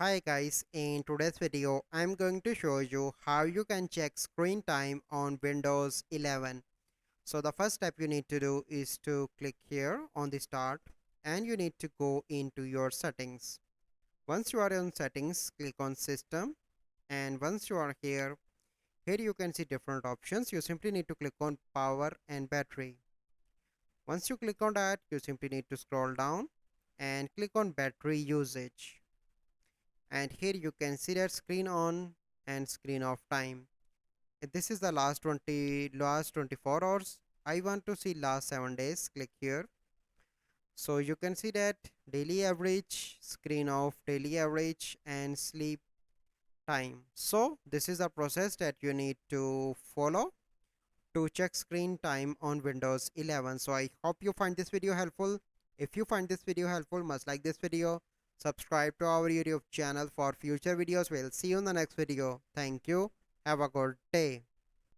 Hi guys, in today's video I'm going to show you how you can check screen time on Windows 11. So the first step you need to do is to click here on the start and you need to go into your settings. Once you are in settings, click on system, and once you are here you can see different options. You simply need to click on power and battery. Once you click on that, you simply need to scroll down and click on battery usage, and here you can see that screen on and screen off time. This is the last 24 hours. I want to see last 7 days. Click here. So you can see that daily average, screen off, daily average, and sleep time. So this is a process that you need to follow to check screen time on Windows 11. So I hope you find this video helpful. If you find this video helpful, must like this video, subscribe to our YouTube channel for future videos. We'll see you in the next video. Thank you. Have a good day.